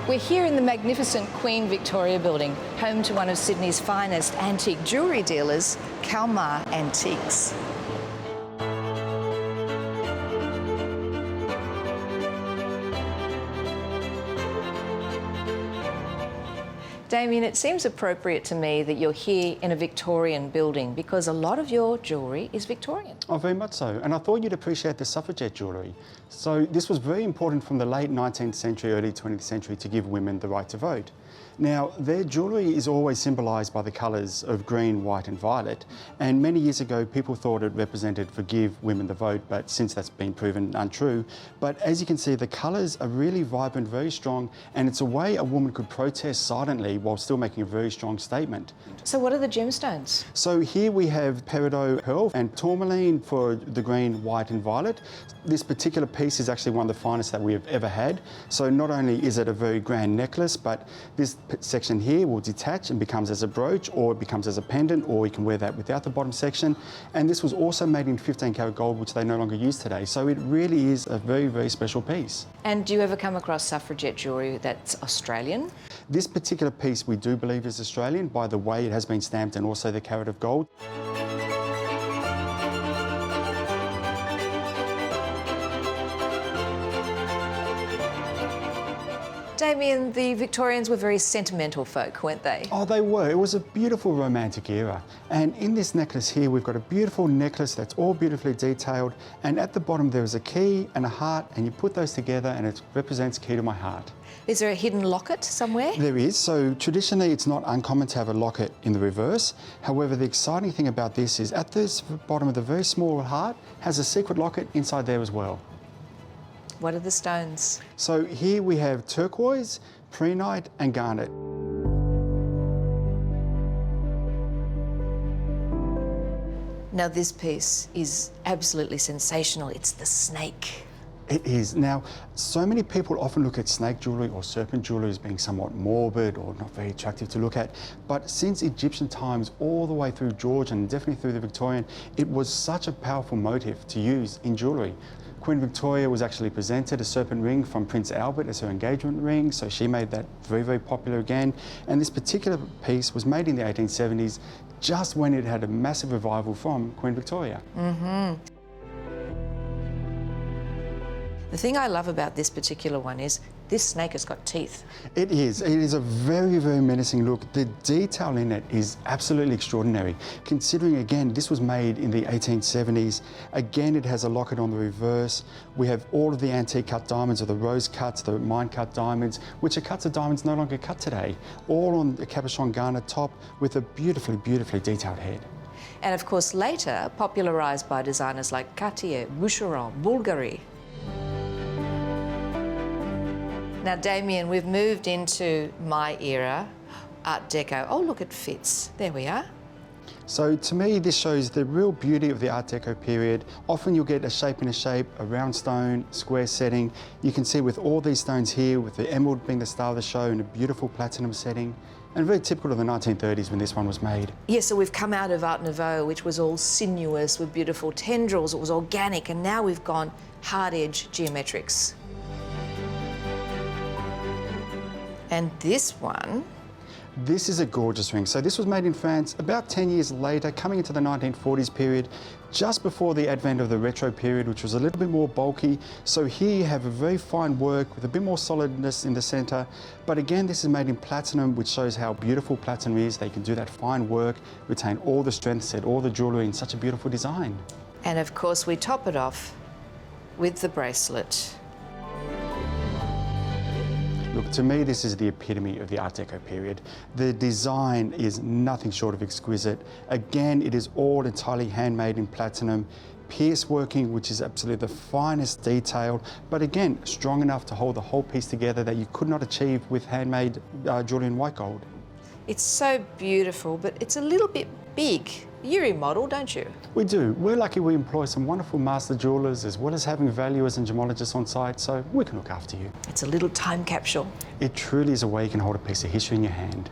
We're here in the magnificent Queen Victoria building, home to one of Sydney's finest antique jewellery dealers, Kalmar Antiques. Damien, it seems appropriate to me that you're here in a Victorian building because a lot of your jewellery is Victorian. Oh, very much so. And I thought you'd appreciate the suffragette jewellery. So this was very important from the late 19th century, early 20th century to give women the right to vote. Now, their jewellery is always symbolised by the colours of green, white and violet. And many years ago, people thought it represented forgive women the vote, but since that's been proven untrue. But as you can see, the colours are really vibrant, very strong, and it's a way a woman could protest silently while still making a very strong statement. So what are the gemstones? So here we have peridot pearl and tourmaline for the green, white and violet. This particular piece is actually one of the finest that we have ever had. So not only is it a very grand necklace, but this section here will detach and becomes as a brooch, or it becomes as a pendant, or you can wear that without the bottom section. And this was also made in 15 karat gold, which they no longer use today. So it really is a very, very special piece. And do you ever come across suffragette jewellery that's Australian? This particular piece we do believe is Australian by the way it has been stamped and also the carat of gold. Damien, the Victorians were very sentimental folk, weren't they? Oh, they were. It was a beautiful romantic era. And in this necklace here, we've got a beautiful necklace that's all beautifully detailed. And at the bottom, there is a key and a heart, and you put those together and it represents key to my heart. Is there a hidden locket somewhere? There is. So traditionally, it's not uncommon to have a locket in the reverse. However, the exciting thing about this is at the bottom of the very small heart has a secret locket inside there as well. What are the stones? So here we have turquoise, prehnite and garnet. Now this piece is absolutely sensational. It's the snake. It is. Now, so many people often look at snake jewellery or serpent jewellery as being somewhat morbid or not very attractive to look at. But since Egyptian times, all the way through George and definitely through the Victorian, it was such a powerful motif to use in jewellery. Queen Victoria was actually presented a serpent ring from Prince Albert as her engagement ring, so she made that very, very popular again. And this particular piece was made in the 1870s, just when it had a massive revival from Queen Victoria. The thing I love about this particular one is this snake has got teeth. It is. It is a very, very menacing look. The detail in it is absolutely extraordinary. Considering, again, this was made in the 1870s. Again, it has a locket on the reverse. We have all of the antique cut diamonds, or the rose cuts, the mine cut diamonds, which are cuts of diamonds no longer cut today, all on the cabochon garnet top with a beautifully, beautifully detailed head. And of course, later popularised by designers like Cartier, Boucheron, Bulgari. Now, Damien, we've moved into my era, Art Deco. Oh, look, it fits. There we are. So to me, this shows the real beauty of the Art Deco period. Often you'll get a shape in a shape, a round stone, square setting. You can see with all these stones here, with the emerald being the star of the show in a beautiful platinum setting, and very typical of the 1930s when this one was made. Yes, so we've come out of Art Nouveau, which was all sinuous with beautiful tendrils. It was organic, and now we've gone hard edge geometrics. And this one? This is a gorgeous ring. So this was made in France about 10 years later, coming into the 1940s period, just before the advent of the retro period, which was a little bit more bulky. So here you have a very fine work with a bit more solidness in the center. But again, this is made in platinum, which shows how beautiful platinum is. They can do that fine work, retain all the strength, set all the jewellery in such a beautiful design. And of course, we top it off with the bracelet. Look, to me, this is the epitome of the Art Deco period. The design is nothing short of exquisite. Again, it is all entirely handmade in platinum, pierce working, which is absolutely the finest detail, but again, strong enough to hold the whole piece together that you could not achieve with handmade jewellery in white gold. It's so beautiful, but it's a little bit big. You remodel, don't you? We do. We're lucky we employ some wonderful master jewellers as well as having valuers and gemologists on site, so we can look after you. It's a little time capsule. It truly is a way you can hold a piece of history in your hand.